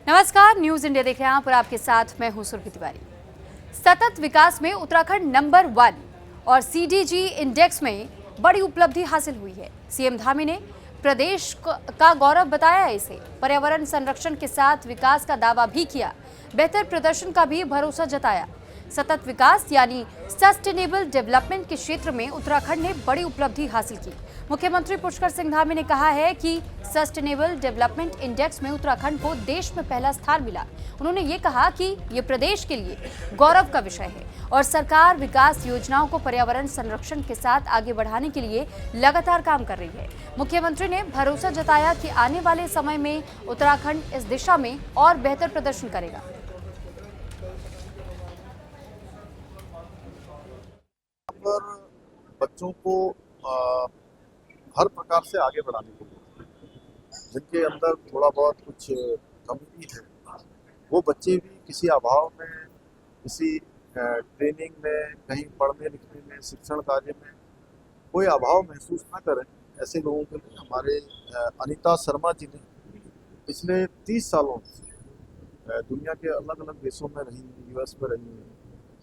नमस्कार, news India देख रहे हैं आप और आपके साथ मैं हूं सुरभि तिवारी। सतत विकास में उत्तराखंड नंबर 1 और सीडीजी इंडेक्स में बड़ी उपलब्धि हासिल हुई है। सीएम धामी ने प्रदेश का गौरव बताया इसे। पर्यावरण संरक्षण के साथ विकास का दावा भी किया, बेहतर प्रदर्शन का भी भरोसा जताया। सतत विकास यानी सस्टेनेबल डेवलपमेंट के क्षेत्र में उत्तराखंड ने बड़ी उपलब्धि हासिल की। मुख्यमंत्री पुष्कर सिंह धामी ने कहा है कि सस्टेनेबल डेवलपमेंट इंडेक्स में उत्तराखंड को देश में पहला स्थान मिला। उन्होंने ये कहा कि ये प्रदेश के लिए गौरव का विषय है और सरकार विकास योजनाओं को पर्यावरण संरक्षण के साथ आगे बढ़ाने के लिए लगातार काम कर रही है। मुख्यमंत्री ने भरोसा जताया कि आने वाले समय में उत्तराखंड इस दिशा में और बेहतर प्रदर्शन करेगा। पर बच्चों को हर प्रकार से आगे बढ़ाने के लिए जिनके अंदर थोड़ा बहुत कुछ कमी भी है, वो बच्चे भी किसी अभाव में, किसी ट्रेनिंग में, कहीं पढ़ने लिखने में, शिक्षण कार्य में कोई अभाव महसूस न करें। ऐसे लोगों के लिए हमारे अनीता शर्मा जी ने पिछले 30 सालों से दुनिया के अलग अलग देशों में रही, यूएस में रही,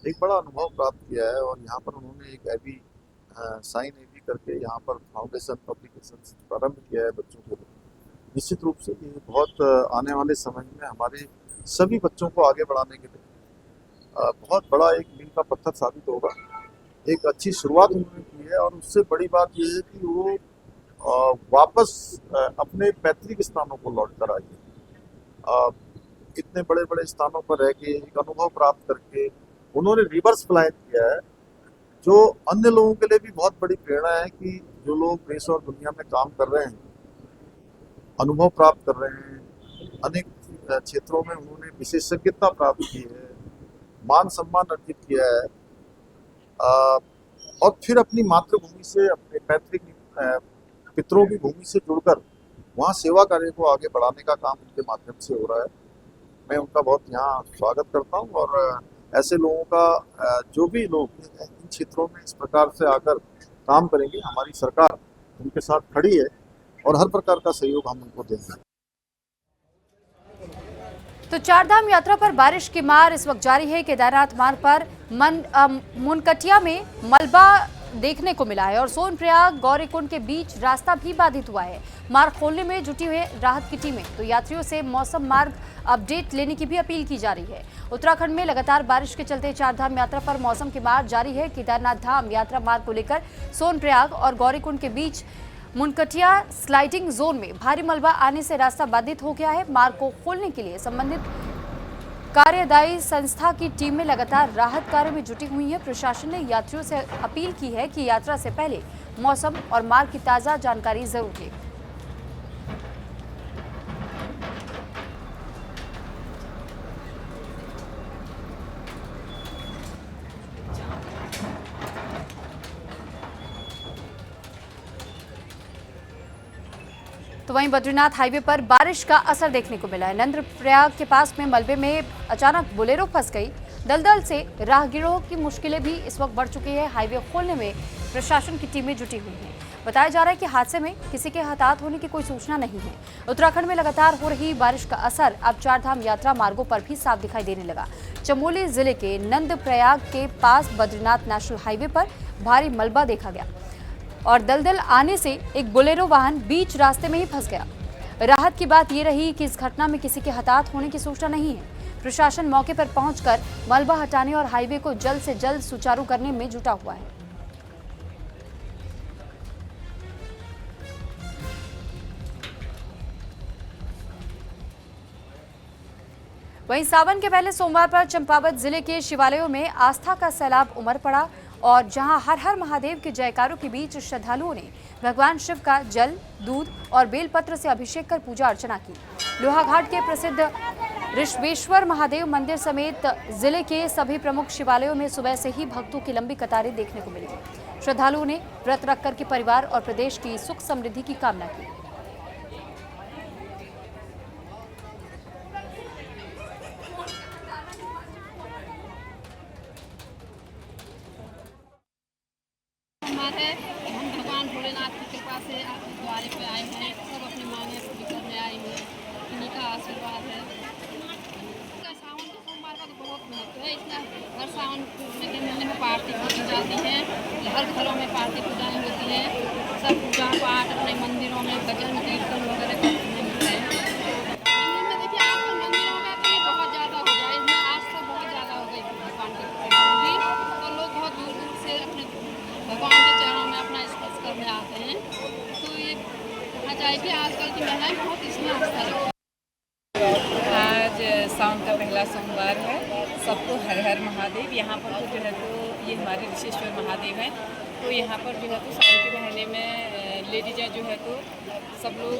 एक बड़ा अनुभव प्राप्त किया है और यहाँ पर उन्होंने एक एबी साइन एबी करके यहाँ पर फाउंडेशन पब्लिकेशन प्रारंभ किया है बच्चों के लिए। निश्चित रूप से ये बहुत आने वाले समय में हमारे सभी बच्चों को आगे बढ़ाने के लिए बहुत बड़ा एक मील का पत्थर साबित होगा। एक अच्छी शुरुआत उन्होंने की है और उससे बड़ी बात यह है कि वो वापस अपने पैतृक स्थानों को लौट कर आए। इतने बड़े बड़े स्थानों पर रह के एक अनुभव प्राप्त करके उन्होंने रिवर्स फ्लाइट किया है, जो अन्य लोगों के लिए भी बहुत बड़ी प्रेरणा है कि जो लोग देश और दुनिया में काम कर रहे हैं, अनुभव प्राप्त कर रहे हैं, अनेक क्षेत्रों में उन्होंने विशेषज्ञता प्राप्त की है, मान सम्मान अर्जित किया है और फिर अपनी मातृभूमि से, अपने पैतृक पितरों की भूमि से जुड़कर वहाँ सेवा कार्य को आगे बढ़ाने का काम उनके माध्यम से हो रहा है। मैं उनका बहुत यहाँ स्वागत करता हूँ और ऐसे लोगों का जो भी लोग इन क्षेत्रों में इस प्रकार से आकर काम करेंगे, हमारी सरकार उनके साथ खड़ी है और हर प्रकार का सहयोग हम उनको देंगे। तो चारधाम यात्रा पर बारिश की मार इस वक्त जारी है। केदारनाथ मार्ग पर मुनकटिया में मलबा देखने को मिला है और सोनप्रयाग गौरीकुंड के बीच रास्ता भी बाधित हुआ है। मार्ग खोलने में जुटी हुई राहत की टीमें तो यात्रियों से मौसम मार्ग अपडेट लेने की भी अपील की जा रही है। उत्तराखंड में लगातार बारिश के चलते चारधाम यात्रा पर मौसम की मार जारी है। केदारनाथ धाम यात्रा मार्ग को लेकर सोनप्रयाग और गौरीकुंड के बीच मुनकटिया स्लाइडिंग जोन में भारी मलबा आने से रास्ता बाधित हो गया है। मार्ग को खोलने के लिए संबंधित कार्यदायी संस्था की टीमें लगातार राहत कार्य में जुटी हुई है। प्रशासन ने यात्रियों से अपील की है कि यात्रा से पहले मौसम और मार्ग की ताजा जानकारी जरूर लें। तो वहीं बद्रीनाथ हाईवे पर बारिश का असर देखने को मिला है। नंदप्रयाग के पास में मलबे में अचानक बोलेरो फंस गई। दलदल से राहगीरों की मुश्किलें भी इस वक्त बढ़ चुकी है। हाईवे खोलने में प्रशासन की टीमें जुटी हुई हैं। बताया जा रहा है कि हादसे में किसी के हताहत होने की कोई सूचना नहीं है। उत्तराखंड में लगातार हो रही बारिश का असर अब चारधाम यात्रा मार्गों पर भी साफ दिखाई देने लगा। चमोली जिले के नंदप्रयाग के पास बद्रीनाथ नेशनल हाईवे पर भारी मलबा देखा गया और दलदल आने से एक बोलेरो वाहन बीच रास्ते में ही फंस गया। राहत की बात यह रही कि इस घटना में किसी के हताहत होने की सूचना नहीं है। प्रशासन मौके पर पहुंचकर मलबा हटाने और हाईवे को जल्द से जल्द सुचारू करने में जुटा हुआ है। वहीं सावन के पहले सोमवार पर चंपावत जिले के शिवालयों में आस्था का सैलाब उमड़ पड़ा और जहां हर हर महादेव के जयकारों के बीच श्रद्धालुओं ने भगवान शिव का जल, दूध और बेलपत्र से अभिषेक कर पूजा अर्चना की। लोहाघाट के प्रसिद्ध ऋषभेश्वर महादेव मंदिर समेत जिले के सभी प्रमुख शिवालयों में सुबह से ही भक्तों की लंबी कतारें देखने को मिली। श्रद्धालुओं ने व्रत रखकर के परिवार और प्रदेश की सुख समृद्धि की कामना की। है हम भगवान भोलेनाथ की कृपा से आपके द्वारे पे आए हैं, सब अपनी मांगें पूरी करने आए हैं। इन्हीं का आशीर्वाद है। भगवान के मेले में पार्टी पूजी जाती है, हर घरों में पार्टी पूजाएं होती हैं, सब पूजा पाठ अपने मंदिरों में भजन कीर्तन वगैरह करने मिलते हैं। मंदिर में देखिए आजकल मंदिरों में तो ये बहुत ज़्यादा हो गया, इसमें आस्था बहुत ज़्यादा हो गई भगवान के प्रति, तो लोग बहुत दूर दूर से अपने भगवान के चरणों में अपना स्पर्श करने आते हैं। तो ये कहना चाहिए कि आजकल की महिलाएं बहुत इसमें आस्था रखती हैं। आज सावन का पहला सोमवार है। सबको हर हर महादेव। यहाँ पर तो जो है तो ये हमारे ऋषेश्वर महादेव हैं, तो यहाँ पर जो है तो सावन के महीने में लेडीज़ें जो है तो सब लोग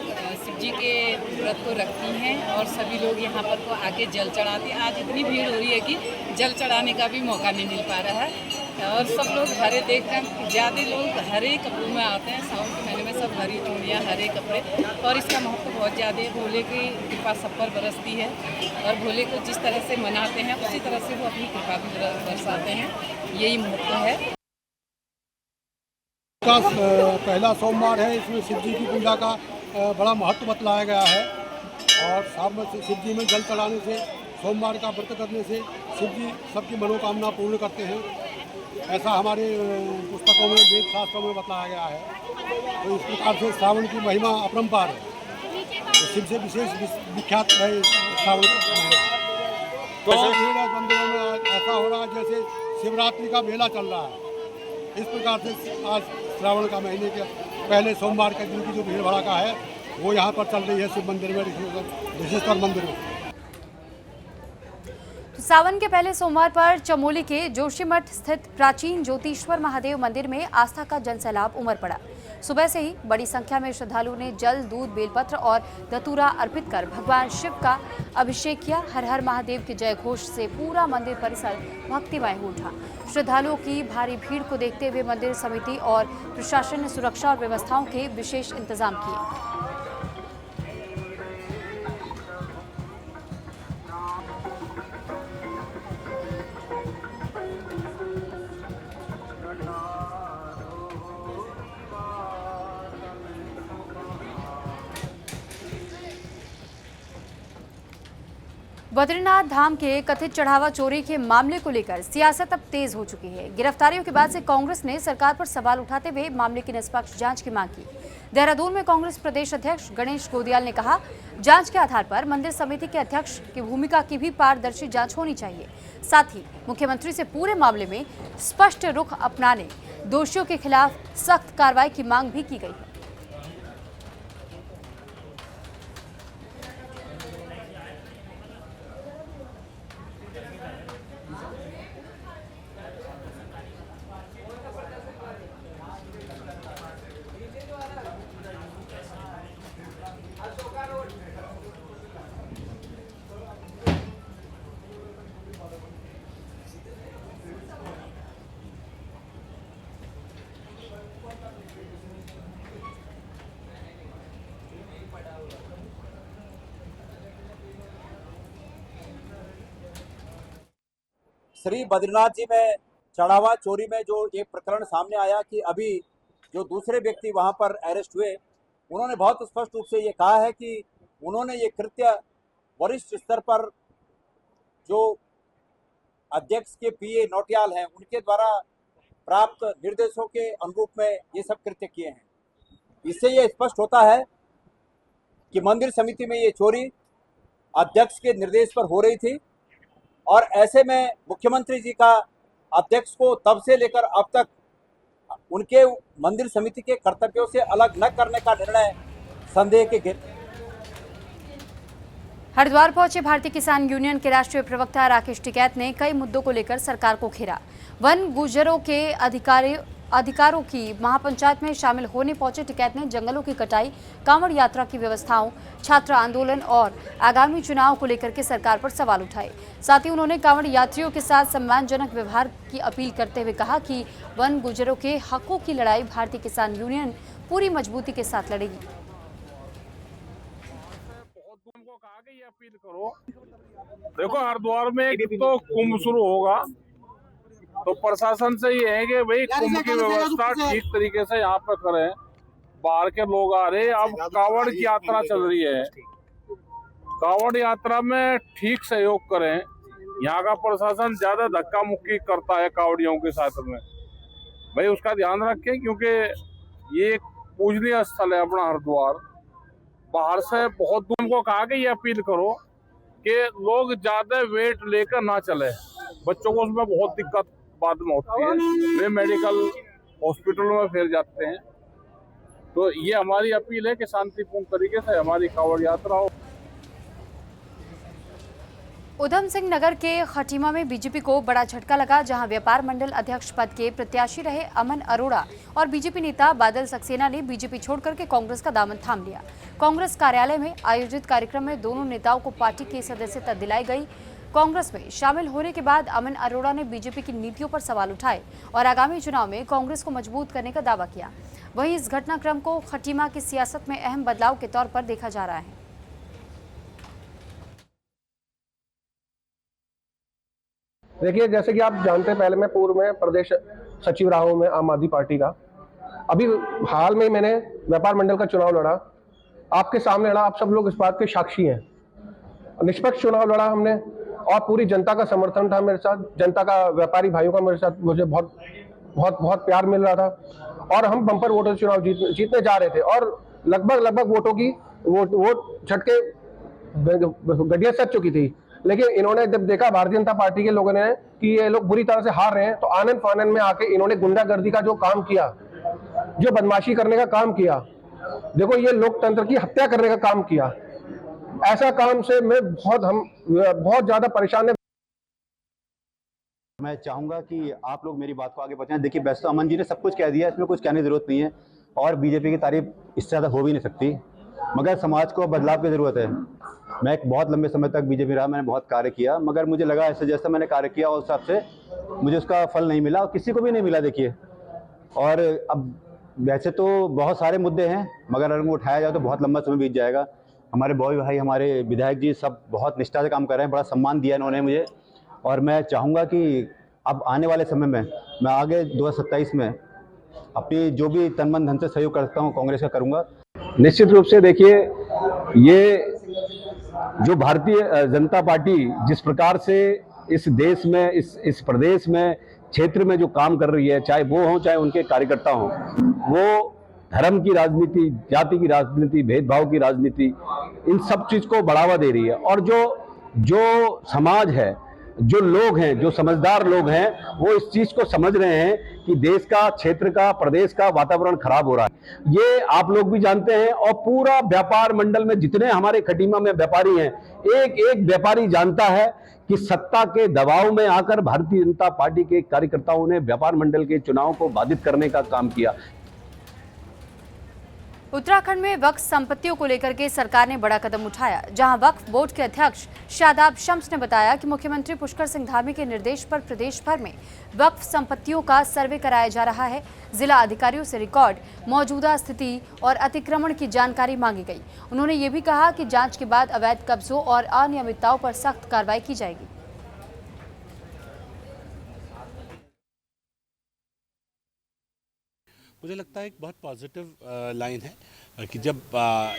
शिव जी के व्रत को रखती हैं और सभी लोग यहाँ पर को आके जल चढ़ाते हैं। आज इतनी भीड़ हो रही है कि जल चढ़ाने का भी मौका नहीं मिल पा रहा है और सब लोग हरे देखकर ज़्यादा लोग हरे कपड़ों में आते हैं। सावन के महीने में सब हरी चूड़ियाँ हरे कपड़े, और इसका महत्व बहुत ज़्यादा है। भोले की कृपा सब पर बरसती है और भोले को जिस तरह से मनाते हैं उसी तरह से वो अपनी कृपा भी बरसाते हैं, यही महत्व है। का पहला सोमवार है, इसमें शिव जी की पूजा का बड़ा महत्व बतलाया गया है और सावन में शिव जी में जल चढ़ाने से, सोमवार का व्रत करने से शिव जी सबकी मनोकामना पूर्ण करते हैं, ऐसा हमारे पुस्तकों में वेद शास्त्रों में बताया गया है। तो इस प्रकार से सावन की महिमा अपरंपार है, तो शिव से विशेष विख्यात है सावन का महीना। तो भीड़ है मंदिरों में, ऐसा हो रहा है जैसे शिवरात्रि का मेला चल रहा है। इस प्रकार से आज श्रावण का महीने के पहले सोमवार के दिन की जो भीड़ भड़ाका है वो यहाँ पर चल रही है शिव मंदिर में, ऋषेश्वर मंदिर में। सावन के पहले सोमवार पर चमोली के जोशीमठ स्थित प्राचीन ज्योतिश्वर महादेव मंदिर में आस्था का जनसैलाब उमड़ पड़ा। सुबह से ही बड़ी संख्या में श्रद्धालुओं ने जल, दूध, बेलपत्र और धतूरा अर्पित कर भगवान शिव का अभिषेक किया। हर हर महादेव के जय घोष से पूरा मंदिर परिसर भक्तिमय हो उठा। श्रद्धालुओं की भारी भीड़ को देखते हुए मंदिर समिति और प्रशासन ने सुरक्षा और व्यवस्थाओं के विशेष इंतजाम किए। बद्रीनाथ धाम के कथित चढ़ावा चोरी के मामले को लेकर सियासत अब तेज हो चुकी है। गिरफ्तारियों के बाद से कांग्रेस ने सरकार पर सवाल उठाते हुए मामले की निष्पक्ष जांच की मांग की। देहरादून में कांग्रेस प्रदेश अध्यक्ष गणेश गोदियाल ने कहा, जांच के आधार पर मंदिर समिति के अध्यक्ष की भूमिका की भी पारदर्शी जांच होनी चाहिए। साथ ही मुख्यमंत्री से पूरे मामले में स्पष्ट रुख अपनाने, दोषियों के खिलाफ सख्त कार्रवाई की मांग भी की गई है। श्री बद्रीनाथ जी में चढ़ावा चोरी में जो एक प्रकरण सामने आया कि अभी जो दूसरे व्यक्ति वहां पर अरेस्ट हुए, उन्होंने बहुत स्पष्ट रूप से ये कहा है कि उन्होंने ये कृत्य वरिष्ठ स्तर पर जो अध्यक्ष के पीए नौटियाल हैं उनके द्वारा प्राप्त निर्देशों के अनुरूप में ये सब कृत्य किए हैं। इससे ये स्पष्ट होता है कि मंदिर समिति में ये चोरी अध्यक्ष के निर्देश पर हो रही थी और ऐसे में मुख्यमंत्री जी का अध्यक्ष को तब से लेकर अब तक उनके मंदिर समिति के कर्तव्यों से अलग न करने का निर्णय संदेह के घेरे। हरिद्वार पहुंचे भारतीय किसान यूनियन के राष्ट्रीय प्रवक्ता राकेश टिकैत ने कई मुद्दों को लेकर सरकार को घेरा। वन गुर्जरों के अधिकारों की महापंचायत में शामिल होने पहुंचे टिकैत ने जंगलों की कटाई, कांवड़ यात्रा की व्यवस्थाओं, छात्र आंदोलन और आगामी चुनाव को लेकर के सरकार पर सवाल उठाए। साथ ही उन्होंने कांवड़ यात्रियों के साथ सम्मानजनक व्यवहार की अपील करते हुए कहा कि वन गुर्जरों के हकों की लड़ाई भारतीय किसान यूनियन पूरी मजबूती के साथ लड़ेगी। अपील करो, देखो हरिद्वार में तो कुंभ शुरू होगा तो प्रशासन से ये है कि भाई कुंभ की व्यवस्था ठीक तरीके से यहाँ पर करें। बाहर के लोग आ रहे, अब कांवड़ की यात्रा चल रही है, कांवड़ यात्रा में ठीक सहयोग करें यहाँ का प्रशासन ज्यादा धक्का मुक्की करता है कावड़ियों के साथ में। भाई उसका ध्यान रखें, क्योंकि ये एक पूजनीय स्थल है अपना हरिद्वार। बाहर से बहुत दूर को कहा कि ये अपील करो कि लोग ज्यादा वेट लेकर ना चले, बच्चों को उसमें बहुत दिक्कत बाद में होती है, वे मेडिकल हॉस्पिटलों में फिर जाते हैं। तो ये हमारी अपील है कि शांतिपूर्ण तरीके से हमारी कांवड़ यात्रा हो। उधम सिंह नगर के खटीमा में बीजेपी को बड़ा झटका लगा, जहां व्यापार मंडल अध्यक्ष पद के प्रत्याशी रहे अमन अरोड़ा और बीजेपी नेता बादल सक्सेना ने बीजेपी छोड़कर के कांग्रेस का दामन थाम लिया। कांग्रेस कार्यालय में आयोजित कार्यक्रम में दोनों नेताओं को पार्टी की सदस्यता दिलाई गई। कांग्रेस में शामिल होने के बाद अमन अरोड़ा ने बीजेपी की नीतियों पर सवाल उठाए और आगामी चुनाव में कांग्रेस को मजबूत करने का दावा किया। वहीं इस घटनाक्रम को खटीमा की सियासत में अहम बदलाव के तौर पर देखा जा रहा है। देखिए, जैसे कि आप जानते हैं, पहले मैं पूर्व में प्रदेश सचिव रहा हूं मैं आम आदमी पार्टी का। अभी हाल में मैंने व्यापार मंडल का चुनाव लड़ा, आपके सामने लड़ा, आप सब लोग इस बात के साक्षी हैं। निष्पक्ष चुनाव लड़ा हमने और पूरी जनता का समर्थन था मेरे साथ, जनता का, व्यापारी भाइयों का मेरे साथ, मुझे बहुत बहुत बहुत प्यार मिल रहा था और हम बम्पर वोटों से चुनाव जीतने जा रहे थे और लगभग वोटों की वोट झटके गड्डियां सज चुकी थी। लेकिन इन्होंने जब देखा भारतीय जनता पार्टी के लोगों ने कि ये लोग बुरी तरह से हार रहे हैं, तो आनंद फानन में आके इन्होंने गुंडागर्दी का जो काम किया, जो बदमाशी करने का काम किया, देखो ये लोकतंत्र की हत्या करने का काम किया। ऐसा काम से मैं बहुत ज्यादा परेशान है। मैं चाहूंगा कि आप लोग मेरी बात को आगे बढ़ाएं। देखिए, वैसे तो अमन जी ने सब कुछ कह दिया, इसमें कुछ कहने की जरूरत नहीं है और बीजेपी की तारीफ इससे ज़्यादा हो भी नहीं सकती, मगर समाज को बदलाव की ज़रूरत है। मैं एक बहुत लंबे समय तक बीजेपी रहा, मैंने बहुत कार्य किया, मगर मुझे लगा ऐसे जैसा मैंने कार्य किया उस हिसाब से मुझे उसका फल नहीं मिला और किसी को भी नहीं मिला। देखिए, और अब वैसे तो बहुत सारे मुद्दे हैं, मगर अगर वो उठाया जाए तो बहुत लंबा समय बीत जाएगा। हमारे बॉय भाई, हमारे विधायक जी सब बहुत निष्ठा से काम कर रहे हैं, बड़ा सम्मान दिया इन्होंने मुझे और मैं चाहूँगा कि अब आने वाले समय में मैं आगे 2027 में अपनी जो भी तन मन धन से सहयोग करता हूँ कांग्रेस का करूँगा। निश्चित रूप से देखिए, ये जो भारतीय जनता पार्टी जिस प्रकार से इस देश में, इस प्रदेश में, क्षेत्र में जो काम कर रही है, चाहे वो हो चाहे उनके कार्यकर्ता हों, वो धर्म की राजनीति, जाति की राजनीति, भेदभाव की राजनीति, इन सब चीज को बढ़ावा दे रही है। और जो समाज है, जो लोग हैं, जो समझदार लोग हैं, वो इस चीज को समझ रहे हैं कि देश का, क्षेत्र का, प्रदेश का वातावरण खराब हो रहा है। ये आप लोग भी जानते हैं और पूरा व्यापार मंडल में जितने हमारे खटीमा में व्यापारी हैं, एक एक व्यापारी जानता है कि सत्ता के दबाव में आकर भारतीय जनता पार्टी के कार्यकर्ताओं ने व्यापार मंडल के चुनाव को बाधित करने का काम किया। उत्तराखंड में वक्फ संपत्तियों को लेकर के सरकार ने बड़ा कदम उठाया, जहां वक्फ बोर्ड के अध्यक्ष शादाब शम्स ने बताया कि मुख्यमंत्री पुष्कर सिंह धामी के निर्देश पर प्रदेश भर में वक्फ संपत्तियों का सर्वे कराया जा रहा है। जिला अधिकारियों से रिकॉर्ड, मौजूदा स्थिति और अतिक्रमण की जानकारी मांगी गई। उन्होंने ये भी कहा कि जांच के बाद अवैध कब्जों और अनियमितताओं पर सख्त कार्रवाई की जाएगी। मुझे लगता है एक बहुत पॉजिटिव लाइन है कि जब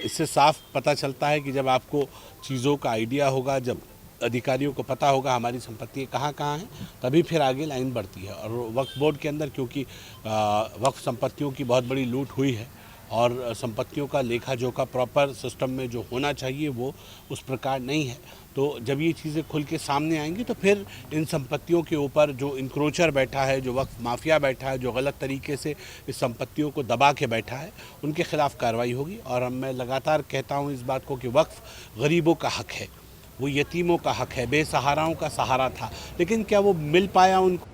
इससे साफ पता चलता है कि जब आपको चीज़ों का आइडिया होगा, जब अधिकारियों को पता होगा हमारी संपत्ति कहाँ कहाँ हैं, तभी फिर आगे लाइन बढ़ती है। और वक्फ बोर्ड के अंदर क्योंकि वक्फ संपत्तियों की बहुत बड़ी लूट हुई है और संपत्तियों का लेखा जोखा प्रॉपर सिस्टम में जो होना चाहिए वो उस प्रकार नहीं है, तो जब ये चीज़ें खुल के सामने आएंगी तो फिर इन संपत्तियों के ऊपर जो इंक्रोचर बैठा है, जो वक्फ माफिया बैठा है, जो गलत तरीके से इस संपत्तियों को दबा के बैठा है, उनके खिलाफ कार्रवाई होगी। और मैं लगातार कहता हूँ इस बात को कि वक्फ गरीबों का हक है, वो यतीमों का हक है, बेसहाराओं का सहारा था, लेकिन क्या वो मिल पाया उनको?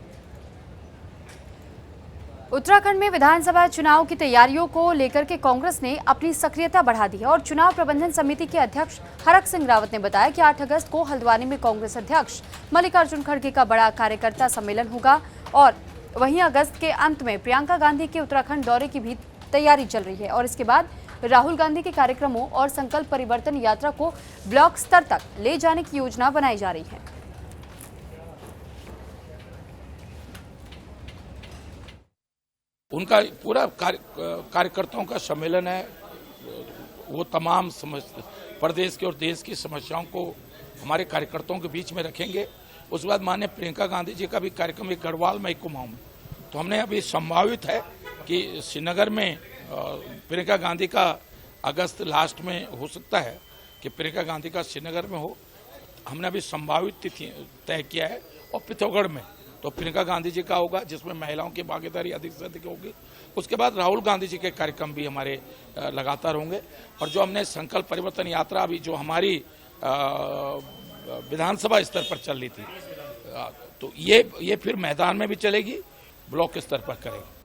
उत्तराखंड में विधानसभा चुनाव की तैयारियों को लेकर के कांग्रेस ने अपनी सक्रियता बढ़ा दी है और चुनाव प्रबंधन समिति के अध्यक्ष हरक सिंह रावत ने बताया कि 8 अगस्त को हल्द्वानी में कांग्रेस अध्यक्ष मल्लिकार्जुन खड़गे का बड़ा कार्यकर्ता सम्मेलन होगा और वहीं अगस्त के अंत में प्रियंका गांधी के उत्तराखंड दौरे की भी तैयारी चल रही है और इसके बाद राहुल गांधी के कार्यक्रमों और संकल्प परिवर्तन यात्रा को ब्लॉक स्तर तक ले जाने की योजना बनाई जा रही है। उनका पूरा कार्यकर्ताओं का सम्मेलन है, वो तमाम प्रदेश के और देश की समस्याओं को हमारे कार्यकर्ताओं के बीच में रखेंगे उसके बाद माननीय प्रियंका गांधी जी का भी कार्यक्रम एक गढ़वाल में, एक कुमाऊं में। तो हमने अभी संभावित है कि श्रीनगर में प्रियंका गांधी का अगस्त लास्ट में हो सकता है कि प्रियंका गांधी का श्रीनगर में हो। हमने अभी संभावित तिथि तय किया है। और पिथौरागढ़ में तो प्रियंका गांधी जी का होगा, जिसमें महिलाओं की भागीदारी अधिक से अधिक होगी। उसके बाद राहुल गांधी जी के कार्यक्रम भी हमारे लगातार होंगे। और जो हमने संकल्प परिवर्तन यात्रा अभी जो हमारी विधानसभा स्तर पर चल रही थी, तो ये फिर मैदान में भी चलेगी, ब्लॉक स्तर पर करेगी।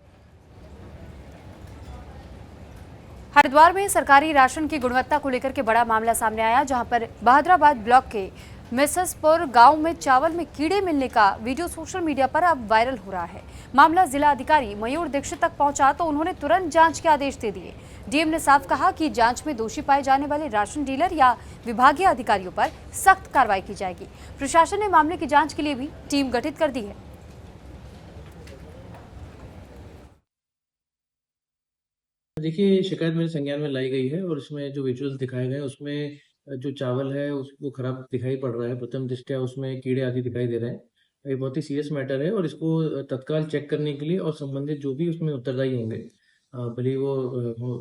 हरिद्वार में सरकारी राशन की गुणवत्ता को लेकर के बड़ा मामला सामने आया, जहां पर बहादुराबाद ब्लॉक के मिससपुर गांव में चावल में कीड़े मिलने का वीडियो सोशल मीडिया पर अब वायरल हो रहा है। मामला जिला अधिकारी मयूर दीक्षित तक पहुंचा तो उन्होंने तुरंत जांच के आदेश दे दिए। डीएम ने साफ कहा कि जांच में दोषी पाए जाने वाले राशन डीलर या विभागीय अधिकारियों पर सख्त कार्रवाई की जाएगी। प्रशासन ने मामले की जाँच के लिए भी टीम गठित कर दी है। देखिए, शिकायत मेरे संज्ञान में लाई गई है और इसमें जो विजुअल्स दिखाए गए उसमें जो चावल है उसको खराब दिखाई पड़ रहा है। प्रथम दृष्टया उसमें कीड़े आदि दिखाई दे रहे हैं। ये बहुत ही सीरियस मैटर है और इसको तत्काल चेक करने के लिए और संबंधित जो भी उसमें उत्तरदायी होंगे, भले वो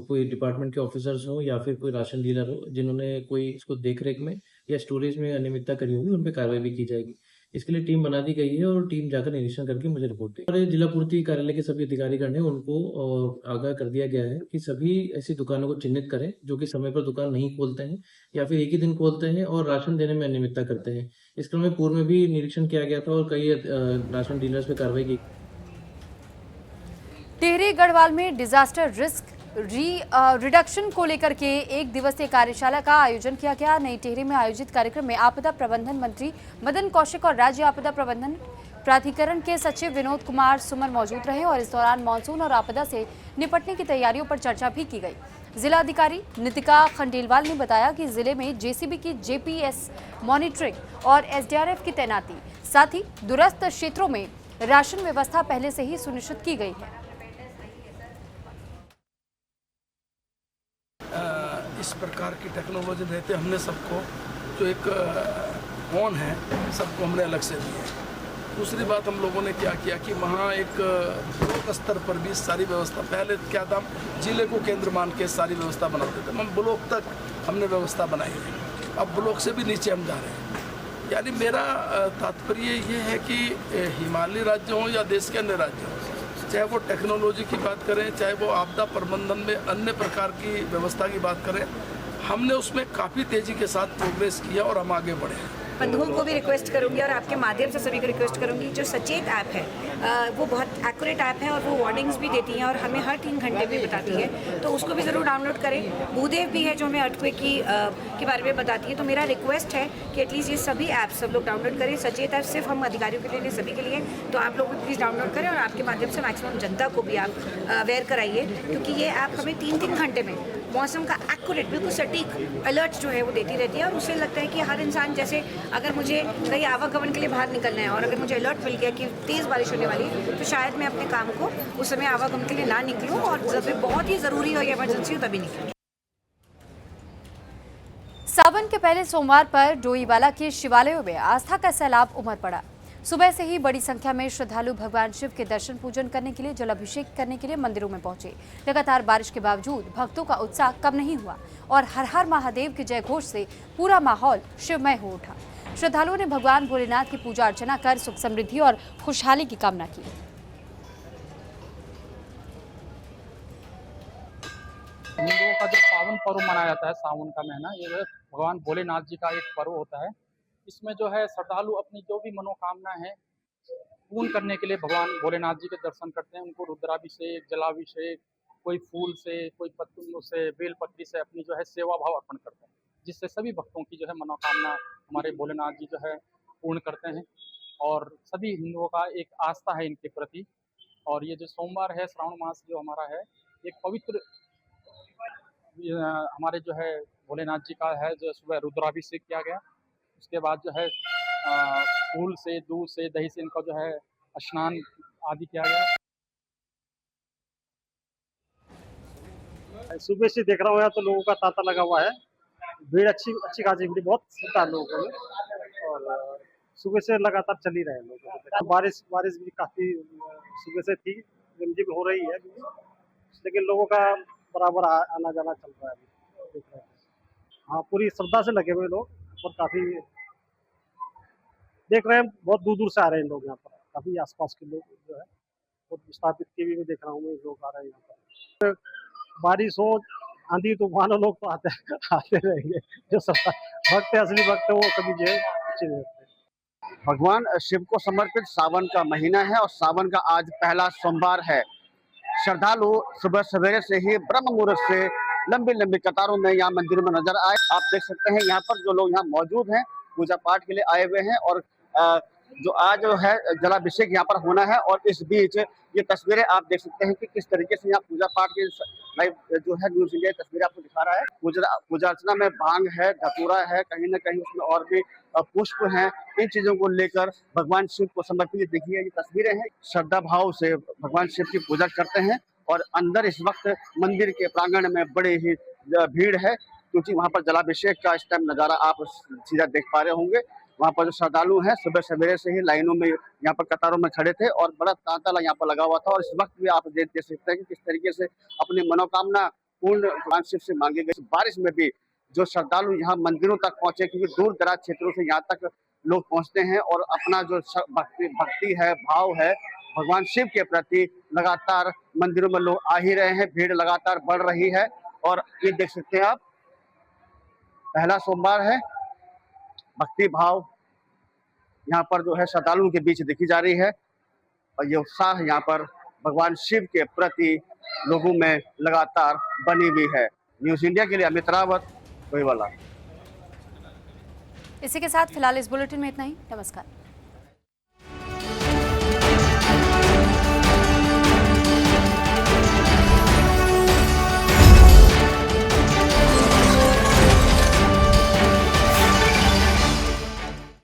कोई डिपार्टमेंट के ऑफिसर्स हो या फिर कोई राशन डीलर हो, जिन्होंने कोई इसको देखरेख में या स्टोरेज में अनियमितता करी होगी, उन पर कार्रवाई भी की जाएगी। इसके लिए टीम बना दी गई है और टीम जाकर निरीक्षण करके मुझे रिपोर्ट देगी। और जिला पूर्ति कार्यालय के सभी अधिकारीगण हैं, उनको आगाह कर दिया गया है कि सभी ऐसी दुकानों को चिन्हित करें जो कि समय पर दुकान नहीं खोलते हैं या फिर एक ही दिन खोलते हैं और राशन देने में अनियमितता करते हैं। इस क्रम में पूर्व में भी निरीक्षण किया गया था और कई राशन डीलर्स पर कार्रवाई की। टिहरी गढ़वाल में डिजास्टर रिस्क रिडक्शन को लेकर के एक दिवसीय कार्यशाला का आयोजन किया गया। नई टिहरी में आयोजित कार्यक्रम में आपदा प्रबंधन मंत्री मदन कौशिक और राज्य आपदा प्रबंधन प्राधिकरण के सचिव विनोद कुमार सुमन मौजूद रहे और इस दौरान मानसून और आपदा से निपटने की तैयारियों पर चर्चा भी की गई। जिला अधिकारी नितिका खंडेलवाल ने बताया कि जिले में जेसीबी की जेपीएस मॉनिटरिंग और एसडीआरएफ की तैनाती, साथ ही दूरस्थ क्षेत्रों में राशन व्यवस्था पहले से ही सुनिश्चित की गई है। इस प्रकार की टेक्नोलॉजी देते हमने सबको जो एक फोन है सबको हमने अलग से दिए। दूसरी बात हम लोगों ने क्या किया कि वहाँ एक ब्लॉक स्तर पर भी सारी व्यवस्था, पहले क्या था जिले को केंद्र मान के सारी व्यवस्था बनाते थे, हम ब्लॉक तक हमने व्यवस्था बनाई है। अब ब्लॉक से भी नीचे हम जा रहे हैं। यानी मेरा तात्पर्य ये है कि हिमालयी राज्य हों या देश के अन्य राज्य हों, चाहे वो टेक्नोलॉजी की बात करें, चाहे वो आपदा प्रबंधन में अन्य प्रकार की व्यवस्था की बात करें, हमने उसमें काफ़ी तेज़ी के साथ प्रोग्रेस किया और हम आगे बढ़े हैं। बंधुओं को भी रिक्वेस्ट करूंगी और आपके माध्यम से सभी को रिक्वेस्ट करूंगी, जो सचेत ऐप है वो बहुत एक्यूरेट ऐप है और वो वार्निंग्स भी देती है और हमें हर 3 घंटे में बताती है, तो उसको भी ज़रूर डाउनलोड करें। भूदेव भी है जो हमें अर्थक्वेक के बारे में बताती है। तो मेरा रिक्वेस्ट है कि एटलीस्ट ये सभी ऐप्स सब लोग डाउनलोड करें। सचेत ऐप सिर्फ हम अधिकारियों के लिए नहीं, सभी के लिए। तो आप लोग भी प्लीज़ डाउनलोड करें और आपके माध्यम से मैक्सिमम जनता को भी आप अवेयर कराइए, क्योंकि ये ऐप हमें 3-3 घंटे में मौसम का एक्यूरेट, बिल्कुल सटीक अलर्ट जो है वो देती रहती है। और उससे लगता है कि हर इंसान, जैसे अगर मुझे कहीं आवागमन के लिए बाहर निकलना है और अगर मुझे अलर्ट मिल गया कि तेज़ बारिश होने वाली है, तो शायद मैं अपने काम को उस समय आवागमन के लिए ना निकलूं और जब बहुत ही ज़रूरी हो या इमरजेंसी हो तभी निकलूं। सावन के पहले सोमवार पर डोईवाला के शिवालयों में आस्था का सैलाब उमड़ पड़ा। सुबह से ही बड़ी संख्या में श्रद्धालु भगवान शिव के दर्शन पूजन करने के लिए, जलाभिषेक करने के लिए मंदिरों में पहुंचे। लगातार बारिश के बावजूद भक्तों का उत्साह कम नहीं हुआ और हर हर महादेव के जय घोष से पूरा माहौल शिवमय हो उठा। श्रद्धालुओं ने भगवान भोलेनाथ की पूजा अर्चना कर सुख समृद्धि और खुशहाली की कामना की। हिंदुओं का जो पावन पर्व मनाया जाता है, सावन का महीना, ये भगवान भोलेनाथ जी का एक पर्व होता है। इसमें जो है श्रद्धालु अपनी जो भी मनोकामना है पूर्ण करने के लिए भगवान भोलेनाथ जी के दर्शन करते हैं। उनको रुद्राभिषेक, जलाभिषेक, कोई फूल से, कोई पत्तों से, बेलपत्री से अपनी जो है सेवा भाव अर्पण करते हैं, जिससे सभी भक्तों की जो है मनोकामना हमारे भोलेनाथ जी जो है पूर्ण करते हैं। और सभी हिंदुओं का एक आस्था है इनके प्रति। और ये जो सोमवार है, श्रावण मास जो हमारा है, एक पवित्र हमारे जो है भोलेनाथ जी का है, जो सुबह रुद्राभिषेक किया गया, उसके बाद जो है फूल से, दूध से, दही से इनका जो है स्नान आदि किया गया। सुबह से देख रहा हूँ यहाँ तो लोगों का तांता लगा हुआ है, भीड़ अच्छी खासी भीड़, बहुत श्रद्धा लोगों में। और सुबह से लगातार चल ही रहे हैं लोग। बारिश भी काफी सुबह से थी, रिमझिम हो रही है, लेकिन लोगों का बराबर आना जाना चल रहा है देख रहे हैं। हाँ, पूरी श्रद्धा से लगे हुए लोग और काफी देख रहे हैं, बहुत दूर दूर से आ रहे हैं लोग यहाँ पर, काफी आसपास के लोग जो है, और विस्थापित के भी मैं देख रहा हूँ, लोग आ रहे हैं यहाँ पर। बारिश हो, आंधी तूफान हो, लोग तो आते रहेंगे। जो भक्त है, असली भक्त है, वो कभी जो है पीछे नहीं रहते। भगवान शिव को समर्पित सावन का महीना है और सावन का आज पहला सोमवार है। श्रद्धालु सुबह सवेरे से ही ब्रह्म मुहूर्त से लंबी लंबी कतारों में यहाँ मंदिर में नजर आए। आप देख सकते हैं यहाँ पर जो लोग यहाँ मौजूद हैं पूजा पाठ के लिए आए हुए हैं, और जो आज जो है जलाभिषेक यहाँ पर होना है। और इस बीच ये तस्वीरें आप देख सकते हैं कि किस तरीके से यहाँ पूजा पाठ की लाइव जो है न्यूज़ इंडिया तस्वीरें आपको दिखा रहा है। पूजा अर्चना में भांग है, धतूरा है, कहीं ना कहीं उसमें और भी पुष्प हैं। इन चीजों को लेकर भगवान शिव को समर्पित देखिए ये तस्वीरें हैं। श्रद्धा भाव से भगवान शिव की पूजा करते हैं और अंदर इस वक्त मंदिर के प्रांगण में बड़ी ही भीड़ है, क्योंकि वहाँ पर जलाभिषेक का इस टाइम नज़ारा आप सीधा देख पा रहे होंगे। वहाँ पर जो श्रद्धालु हैं सुबह सवेरे से ही लाइनों में यहाँ पर कतारों में खड़े थे और बड़ा तांता यहाँ पर लगा हुआ था। और इस वक्त भी आप देख सकते हैं कि किस तरीके से अपनी मनोकामना पूर्ण भगवान शिव से मांगी गई। बारिश में भी जो श्रद्धालु यहाँ मंदिरों तक पहुंचे, क्योंकि दूर दराज क्षेत्रों से यहाँ तक लोग पहुंचते हैं और अपना जो भक्ति है, भाव है भगवान शिव के प्रति, लगातार मंदिरों में लोग आ ही रहे हैं। भीड़ लगातार बढ़ रही है और ये देख सकते हैं आप, पहला सोमवार है, भक्ति भाव यहाँ पर जो है श्रद्धालुओं के बीच देखी जा रही है और ये उत्साह यहाँ पर भगवान शिव के प्रति लोगों में लगातार बनी हुई है। न्यूज़ इंडिया के लिए अमित रावत, कोईवाला। इसी के साथ फिलहाल इस बुलेटिन में इतना ही। नमस्कार।